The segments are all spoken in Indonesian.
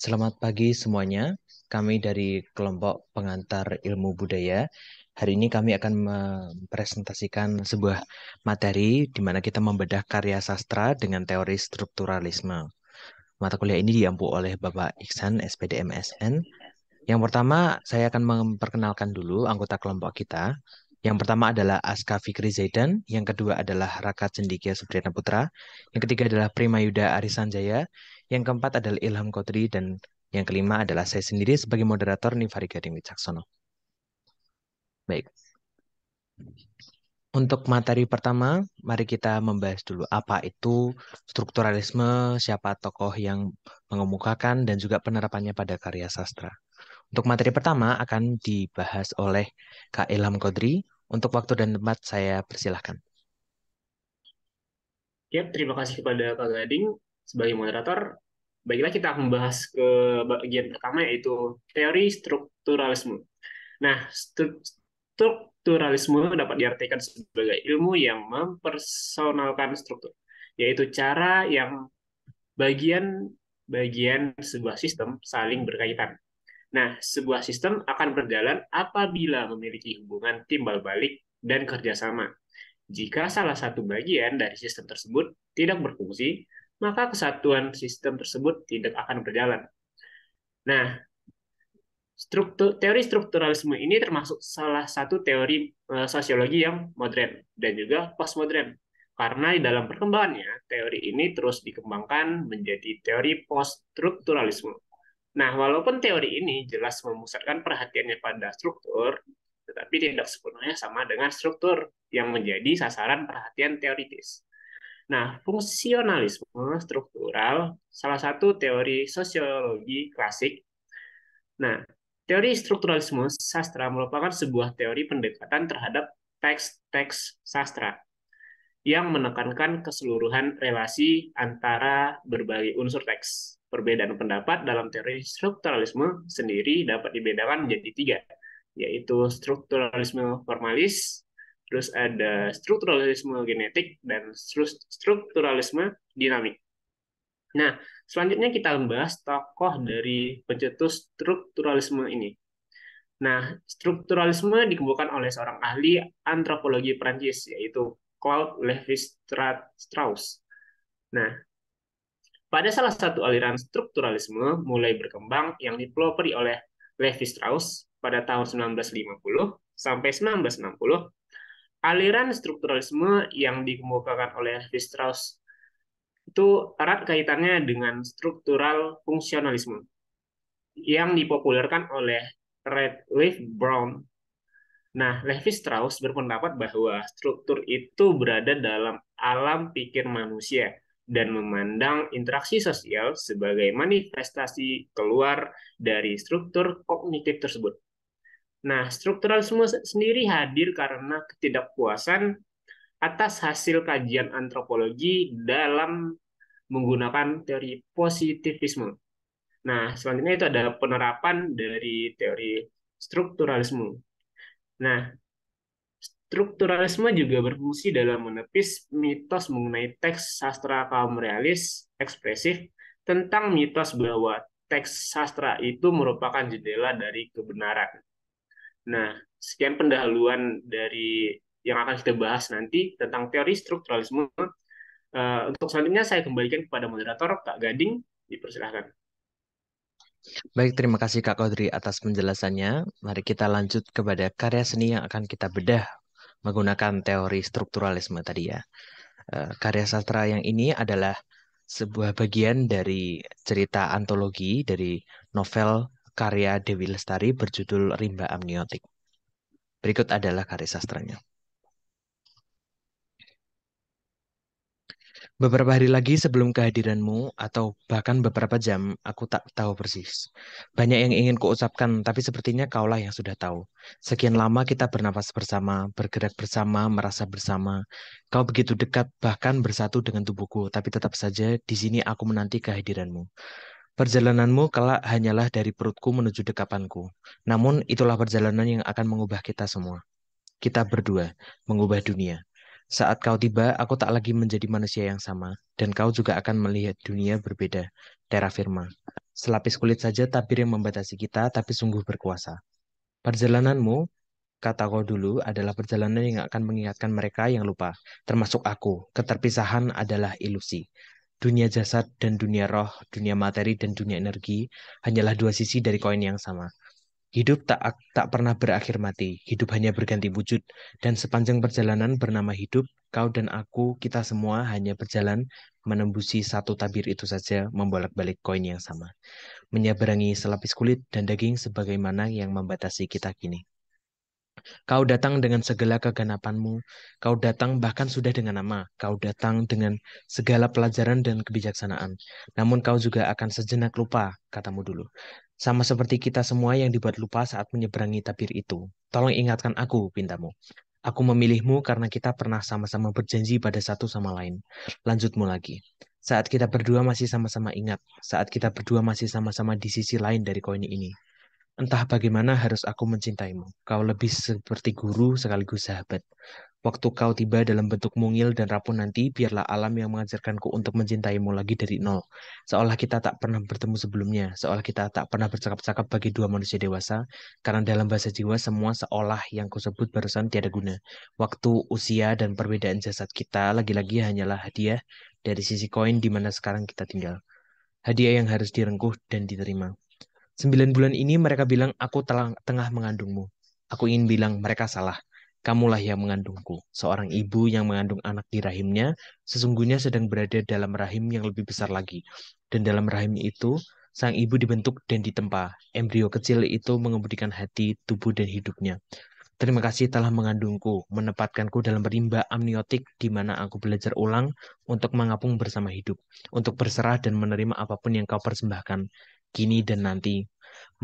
Selamat pagi semuanya. Kami dari kelompok pengantar ilmu budaya. Hari ini kami akan mempresentasikan sebuah materi di mana kita membedah karya sastra dengan teori strukturalisme. Mata kuliah ini diampu oleh Bapak Iksan, SPD MSN. Yang pertama, saya akan memperkenalkan dulu anggota kelompok kita. Yang pertama adalah Aska Fikri Zaidan, yang kedua adalah Raka Cendikia Supriyatna Putra, yang ketiga adalah Primayuda Arisanjaya, yang keempat adalah Ilham Kodri, dan yang kelima adalah saya sendiri sebagai moderator Nivari Gading Wicaksono. Baik, untuk materi pertama, mari kita membahas dulu apa itu strukturalisme, siapa tokoh yang mengemukakan, dan juga penerapannya pada karya sastra. Untuk materi pertama akan dibahas oleh Kak Ilham Kodri. Untuk waktu dan tempat saya persilahkan. Ya, terima kasih kepada Kak Gading sebagai moderator. Baiklah kita membahas ke bagian pertama yaitu teori strukturalisme. Nah, strukturalisme dapat diartikan sebagai ilmu yang mempersonalkan struktur, yaitu cara yang bagian-bagian sebuah sistem saling berkaitan. Nah, sebuah sistem akan berjalan apabila memiliki hubungan timbal balik dan kerjasama. Jika salah satu bagian dari sistem tersebut tidak berfungsi, maka kesatuan sistem tersebut tidak akan berjalan. Nah, teori strukturalisme ini termasuk salah satu teori sosiologi yang modern dan juga postmodern. Karena di dalam perkembangannya, teori ini terus dikembangkan menjadi teori poststrukturalisme. Nah, walaupun teori ini jelas memusatkan perhatiannya pada struktur, tetapi tidak sepenuhnya sama dengan struktur yang menjadi sasaran perhatian teoritis. Nah, fungsionalisme struktural, salah satu teori sosiologi klasik. Nah, teori strukturalisme sastra merupakan sebuah teori pendekatan terhadap teks-teks sastra yang menekankan keseluruhan relasi antara berbagai unsur teks. Perbedaan pendapat dalam teori strukturalisme sendiri dapat dibedakan menjadi tiga, yaitu strukturalisme formalis, terus ada strukturalisme genetik, dan strukturalisme dinamik. Nah, selanjutnya kita membahas tokoh dari pencetus strukturalisme ini. Nah, strukturalisme dikembangkan oleh seorang ahli antropologi Prancis, yaitu Claude Lévi-Strauss. Nah, pada salah satu aliran strukturalisme mulai berkembang yang dipelopori oleh Lévi-Strauss pada tahun 1950 sampai 1960, aliran strukturalisme yang dikemukakan oleh Lévi-Strauss itu erat kaitannya dengan struktural fungsionalisme yang dipopulerkan oleh Radcliffe Brown. Nah, Levi-Strauss berpendapat bahwa struktur itu berada dalam alam pikir manusia dan memandang interaksi sosial sebagai manifestasi keluar dari struktur kognitif tersebut. Nah, strukturalisme sendiri hadir karena ketidakpuasan atas hasil kajian antropologi dalam menggunakan teori positivisme. Nah, selanjutnya itu ada penerapan dari teori strukturalisme. Nah, strukturalisme juga berfungsi dalam menepis mitos mengenai teks sastra kaum realis ekspresif tentang mitos bahwa teks sastra itu merupakan jendela dari kebenaran. Nah, sekian pendahuluan dari yang akan kita bahas nanti tentang teori strukturalisme. Untuk selanjutnya saya kembalikan kepada moderator Kak Gading, dipersilahkan. Baik, terima kasih Kak Kodri atas penjelasannya. Mari kita lanjut kepada karya seni yang akan kita bedah menggunakan teori strukturalisme tadi ya. Karya sastra yang ini adalah sebuah bagian dari cerita antologi dari novel karya Dewi Lestari berjudul Rimba Amniotik. Berikut adalah karya sastranya. Beberapa hari lagi sebelum kehadiranmu, atau bahkan beberapa jam, aku tak tahu persis. Banyak yang ingin kuucapkan, tapi sepertinya kaulah yang sudah tahu. Sekian lama kita bernapas bersama, bergerak bersama, merasa bersama. Kau begitu dekat, bahkan bersatu dengan tubuhku, tapi tetap saja di sini aku menanti kehadiranmu. Perjalananmu kelak hanyalah dari perutku menuju dekapanku. Namun itulah perjalanan yang akan mengubah kita semua. Kita berdua mengubah dunia. Saat kau tiba, aku tak lagi menjadi manusia yang sama, dan kau juga akan melihat dunia berbeda. Terra firma. Selapis kulit saja tabir yang membatasi kita, tapi sungguh berkuasa. Perjalananmu, kata kau dulu, adalah perjalanan yang akan mengingatkan mereka yang lupa, termasuk aku. Keterpisahan adalah ilusi. Dunia jasad dan dunia roh, dunia materi dan dunia energi, hanyalah dua sisi dari koin yang sama. Hidup tak pernah berakhir mati, hidup hanya berganti wujud, dan sepanjang perjalanan bernama hidup, kau dan aku, kita semua hanya berjalan menembusi satu tabir itu saja, membolak-balik koin yang sama, menyeberangi selapis kulit dan daging sebagaimana yang membatasi kita kini. Kau datang dengan segala keganapanmu, kau datang bahkan sudah dengan nama, kau datang dengan segala pelajaran dan kebijaksanaan. Namun kau juga akan sejenak lupa, katamu dulu. Sama seperti kita semua yang dibuat lupa saat menyeberangi tabir itu. Tolong ingatkan aku, pintamu. Aku memilihmu karena kita pernah sama-sama berjanji pada satu sama lain. Lanjutmu lagi. Saat kita berdua masih sama-sama ingat, saat kita berdua masih sama-sama di sisi lain dari koin ini. Entah bagaimana harus aku mencintaimu. Kau lebih seperti guru sekaligus sahabat. Waktu kau tiba dalam bentuk mungil dan rapuh nanti, biarlah alam yang mengajarkanku untuk mencintaimu lagi dari nol. Seolah kita tak pernah bertemu sebelumnya, seolah kita tak pernah bercakap-cakap bagi dua manusia dewasa, karena dalam bahasa jiwa semua seolah yang kusebut barusan tiada guna. Waktu, usia, dan perbedaan jasad kita lagi-lagi hanyalah hadiah dari sisi koin di mana sekarang kita tinggal. Hadiah yang harus direngkuh dan diterima. 9 bulan ini mereka bilang aku tengah mengandungmu. Aku ingin bilang mereka salah. Kamulah yang mengandungku. Seorang ibu yang mengandung anak di rahimnya sesungguhnya sedang berada dalam rahim yang lebih besar lagi. Dan dalam rahim itu, sang ibu dibentuk dan ditempa. Embrio kecil itu mengemudikan hati, tubuh, dan hidupnya. Terima kasih telah mengandungku, menempatkanku dalam rimba amniotik di mana aku belajar ulang untuk mengapung bersama hidup, untuk berserah dan menerima apapun yang kau persembahkan, kini dan nanti.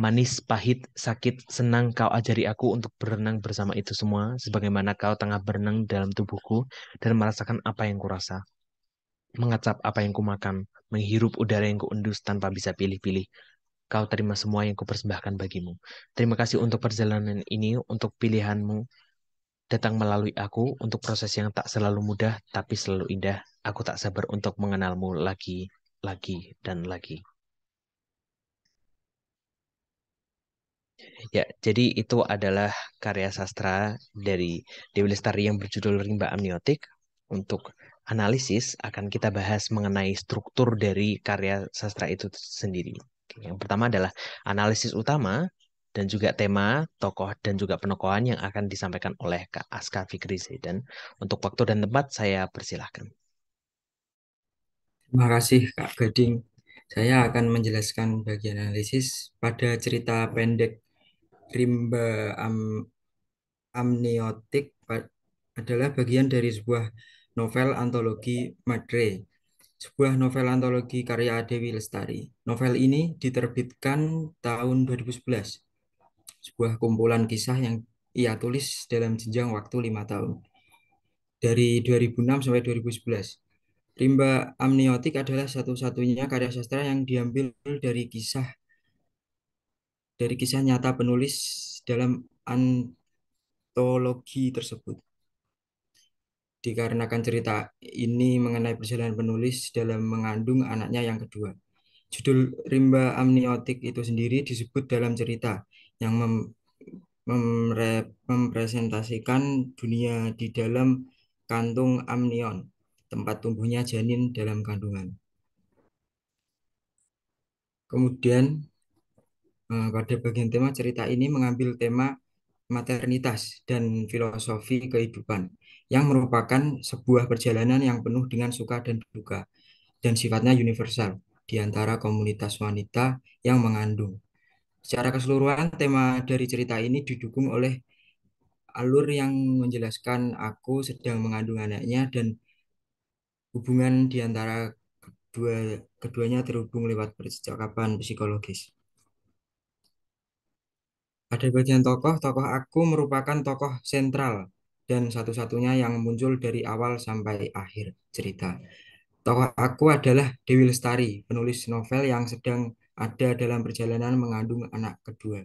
Manis, pahit, sakit, senang kau ajari aku untuk berenang bersama itu semua, sebagaimana kau tengah berenang dalam tubuhku dan merasakan apa yang kurasa, mengacap apa yang kumakan, menghirup udara yang kuendus tanpa bisa pilih-pilih. Kau terima semua yang kupersembahkan bagimu. Terima kasih untuk perjalanan ini, untuk pilihanmu datang melalui aku, untuk proses yang tak selalu mudah, tapi selalu indah. Aku tak sabar untuk mengenalmu lagi, lagi, dan lagi. Ya, jadi itu adalah karya sastra dari Dewi Lestari yang berjudul Rimba Amniotik. Untuk analisis akan kita bahas mengenai struktur dari karya sastra itu sendiri. Oke, yang pertama adalah analisis utama dan juga tema, tokoh, dan juga penokohan yang akan disampaikan oleh Kak Aska Fikri Zaidan. Untuk waktu dan tempat, saya persilahkan. Terima kasih Kak Gading. Saya akan menjelaskan bagian analisis pada cerita pendek rimba amniotik adalah bagian dari sebuah novel antologi Madre, sebuah novel antologi karya Dewi Lestari. Novel ini diterbitkan tahun 2011, sebuah kumpulan kisah yang ia tulis dalam jenjang waktu 5 tahun, dari 2006 sampai 2011. Rimba Amniotik adalah satu-satunya karya sastra yang diambil dari kisah nyata penulis dalam antologi tersebut. Dikarenakan cerita ini mengenai perjalanan penulis dalam mengandung anaknya yang kedua. Judul Rimba Amniotik itu sendiri disebut dalam cerita yang mempresentasikan dunia di dalam kantung amnion, tempat tumbuhnya janin dalam kandungan. Kemudian pada bagian tema cerita ini mengambil tema maternitas dan filosofi kehidupan yang merupakan sebuah perjalanan yang penuh dengan suka dan duka dan sifatnya universal di antara komunitas wanita yang mengandung. Secara keseluruhan, tema dari cerita ini didukung oleh alur yang menjelaskan aku sedang mengandung anaknya dan hubungan di antara keduanya terhubung lewat percakapan psikologis. Pada bagian tokoh, tokoh aku merupakan tokoh sentral dan satu-satunya yang muncul dari awal sampai akhir cerita. Tokoh aku adalah Dewi Lestari, penulis novel yang sedang ada dalam perjalanan mengandung anak kedua,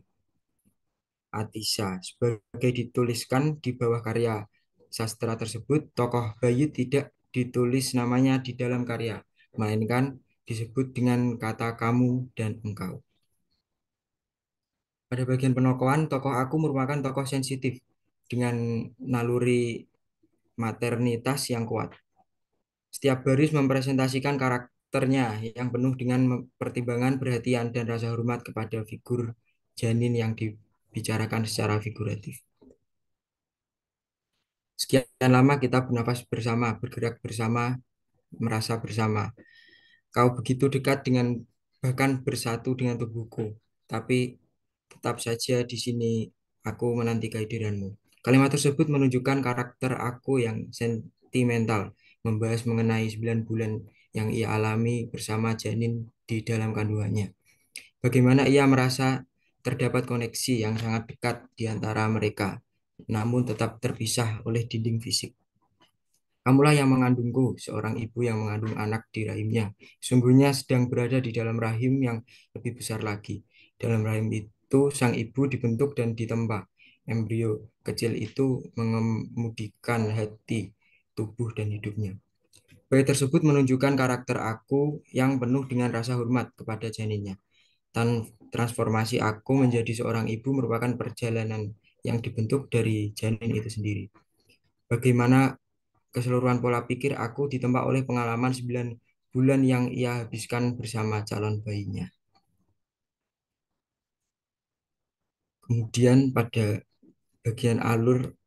Atisa. Sebagai dituliskan di bawah karya sastra tersebut, tokoh Bayu tidak ditulis namanya di dalam karya, melainkan disebut dengan kata kamu dan engkau. Pada bagian penokohan, tokoh aku merupakan tokoh sensitif dengan naluri maternitas yang kuat. Setiap baris mempresentasikan karakternya yang penuh dengan pertimbangan, perhatian, dan rasa hormat kepada figur janin yang dibicarakan secara figuratif. Sekian lama kita bernafas bersama, bergerak bersama, merasa bersama. Kau begitu dekat dengan bahkan bersatu dengan tubuhku, tapi tetap saja di sini aku menanti kehadiranmu. Kalimat tersebut menunjukkan karakter aku yang sentimental, membahas mengenai 9 bulan yang ia alami bersama janin di dalam kandungannya. Bagaimana ia merasa terdapat koneksi yang sangat dekat di antara mereka, namun tetap terpisah oleh dinding fisik. Kamulah yang mengandungku, seorang ibu yang mengandung anak di rahimnya. Sungguhnya sedang berada di dalam rahim yang lebih besar lagi. Dalam rahim itu, sang ibu dibentuk dan ditempa. Embrio kecil itu mengemudikan hati, tubuh, dan hidupnya. Bayi tersebut menunjukkan karakter aku yang penuh dengan rasa hormat kepada janinnya. Transformasi aku menjadi seorang ibu merupakan perjalanan yang dibentuk dari janin itu sendiri. Bagaimana keseluruhan pola pikir aku ditempa oleh pengalaman 9 bulan yang ia habiskan bersama calon bayinya. Kemudian pada bagian alur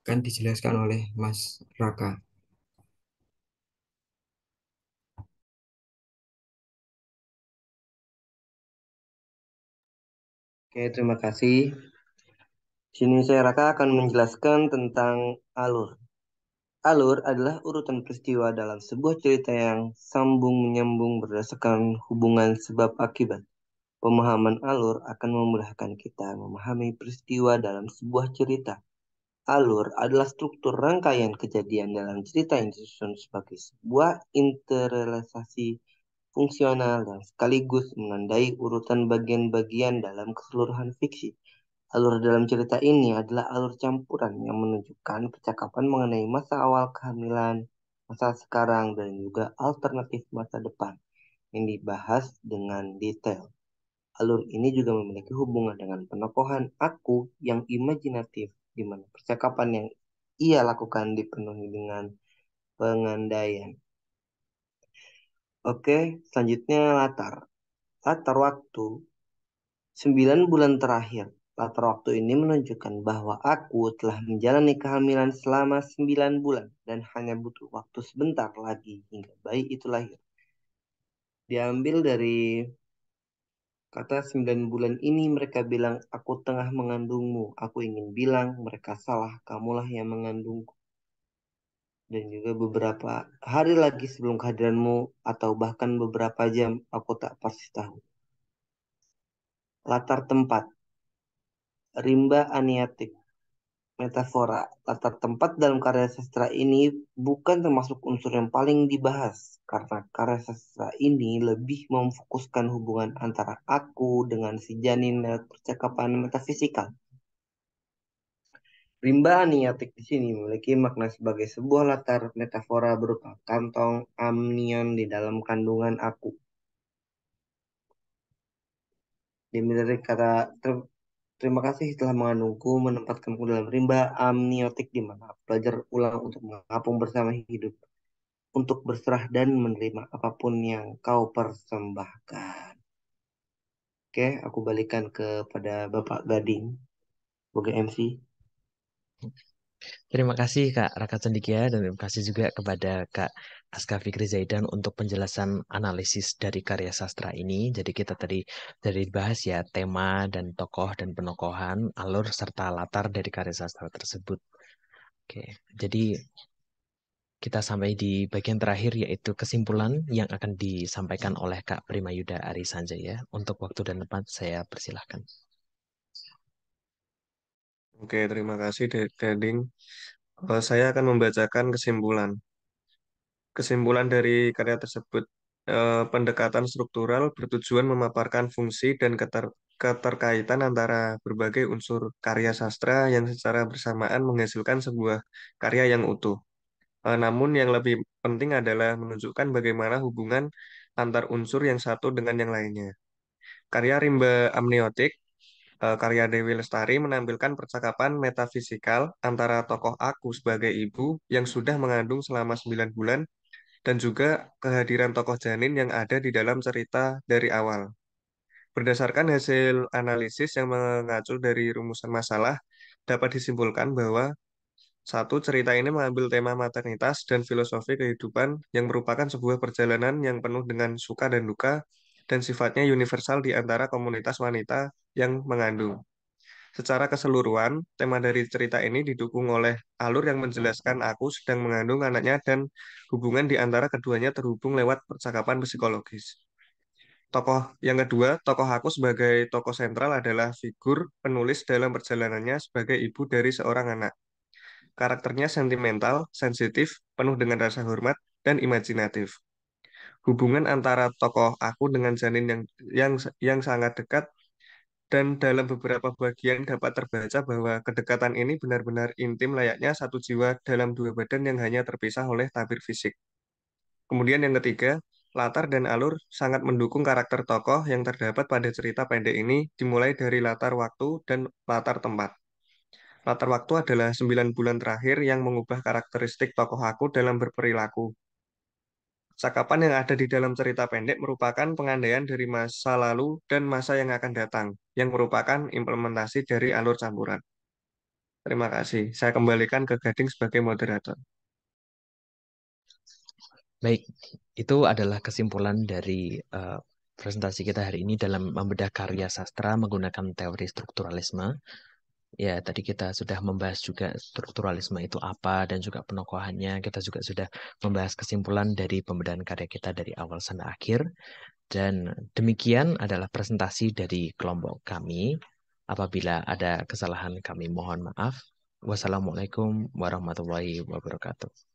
akan dijelaskan oleh Mas Raka. Oke, terima kasih. Sini saya Raka akan menjelaskan tentang alur. Alur adalah urutan peristiwa dalam sebuah cerita yang sambung menyambung berdasarkan hubungan sebab akibat. Pemahaman alur akan memudahkan kita memahami peristiwa dalam sebuah cerita. Alur adalah struktur rangkaian kejadian dalam cerita yang disusun sebagai sebuah interrealisasi fungsional dan sekaligus menandai urutan bagian-bagian dalam keseluruhan fiksi. Alur dalam cerita ini adalah alur campuran yang menunjukkan percakapan mengenai masa awal kehamilan, masa sekarang, dan juga alternatif masa depan yang dibahas dengan detail. Alur ini juga memiliki hubungan dengan penokohan aku yang imajinatif, di mana percakapan yang ia lakukan dipenuhi dengan pengandaian. Oke, selanjutnya latar. Latar waktu 9 bulan terakhir. Latar waktu ini menunjukkan bahwa aku telah menjalani kehamilan selama 9 bulan dan hanya butuh waktu sebentar lagi hingga bayi itu lahir. Diambil dari kata 9 bulan ini mereka bilang aku tengah mengandungmu. Aku ingin bilang mereka salah, kamulah yang mengandungku. Dan juga beberapa hari lagi sebelum kehadiranmu atau bahkan beberapa jam aku tak pasti tahu. Latar tempat. Rimba Aniatik. Metafora, latar tempat dalam karya sastra ini bukan termasuk unsur yang paling dibahas, karena karya sastra ini lebih memfokuskan hubungan antara aku dengan si janin lewat percakapan metafisikal. Rimba aniatik di sini memiliki makna sebagai sebuah latar metafora berupa kantong amnion di dalam kandungan aku. Dimiliki kata terima kasih telah mengandungku, menempatkanku dalam rimba amniotik di mana aku belajar ulang untuk mengapung bersama hidup, untuk berserah dan menerima apapun yang kau persembahkan. Oke, aku balikan kepada Bapak Gading sebagai MC. Terima kasih Kak Raka Cendikia dan terima kasih juga kepada Kak Aska Fikri Zaidan untuk penjelasan analisis dari karya sastra ini. Jadi kita tadi dari bahas ya tema dan tokoh dan penokohan, alur serta latar dari karya sastra tersebut. Oke, jadi kita sampai di bagian terakhir yaitu kesimpulan yang akan disampaikan oleh Kak Primayuda Ari Sanjaya. Untuk waktu dan tempat saya persilahkan. Oke, terima kasih Deding. Saya akan membacakan kesimpulan. Kesimpulan dari karya tersebut, pendekatan struktural bertujuan memaparkan fungsi dan keterkaitan antara berbagai unsur karya sastra yang secara bersamaan menghasilkan sebuah karya yang utuh. Namun yang lebih penting adalah menunjukkan bagaimana hubungan antar unsur yang satu dengan yang lainnya. Karya Rimba Amniotik, karya Dewi Lestari menampilkan percakapan metafisikal antara tokoh aku sebagai ibu yang sudah mengandung selama 9 bulan dan juga kehadiran tokoh janin yang ada di dalam cerita dari awal. Berdasarkan hasil analisis yang mengacu dari rumusan masalah, dapat disimpulkan bahwa satu, cerita ini mengambil tema maternitas dan filosofi kehidupan yang merupakan sebuah perjalanan yang penuh dengan suka dan duka dan sifatnya universal di antara komunitas wanita yang mengandung. Secara keseluruhan, tema dari cerita ini didukung oleh alur yang menjelaskan aku sedang mengandung anaknya dan hubungan di antara keduanya terhubung lewat percakapan psikologis. Yang kedua, tokoh aku sebagai tokoh sentral adalah figur penulis dalam perjalanannya sebagai ibu dari seorang anak. Karakternya sentimental, sensitif, penuh dengan rasa hormat, dan imajinatif. Hubungan antara tokoh aku dengan janin yang sangat dekat dan dalam beberapa bagian dapat terbaca bahwa kedekatan ini benar-benar intim layaknya satu jiwa dalam dua badan yang hanya terpisah oleh tabir fisik. Kemudian yang ketiga, latar dan alur sangat mendukung karakter tokoh yang terdapat pada cerita pendek ini dimulai dari latar waktu dan latar tempat. Latar waktu adalah 9 bulan terakhir yang mengubah karakteristik tokoh aku dalam berperilaku. Cakapan yang ada di dalam cerita pendek merupakan pengandaian dari masa lalu dan masa yang akan datang, yang merupakan implementasi dari alur campuran. Terima kasih. Saya kembalikan ke Gading sebagai moderator. Baik, itu adalah kesimpulan dari presentasi kita hari ini dalam membedah karya sastra menggunakan teori strukturalisme. Ya, tadi kita sudah membahas juga strukturalisme itu apa dan juga penokohannya. Kita juga sudah membahas kesimpulan dari pembedahan karya kita dari awal sampai akhir. Dan demikian adalah presentasi dari kelompok kami. Apabila ada kesalahan kami mohon maaf. Wassalamualaikum warahmatullahi wabarakatuh.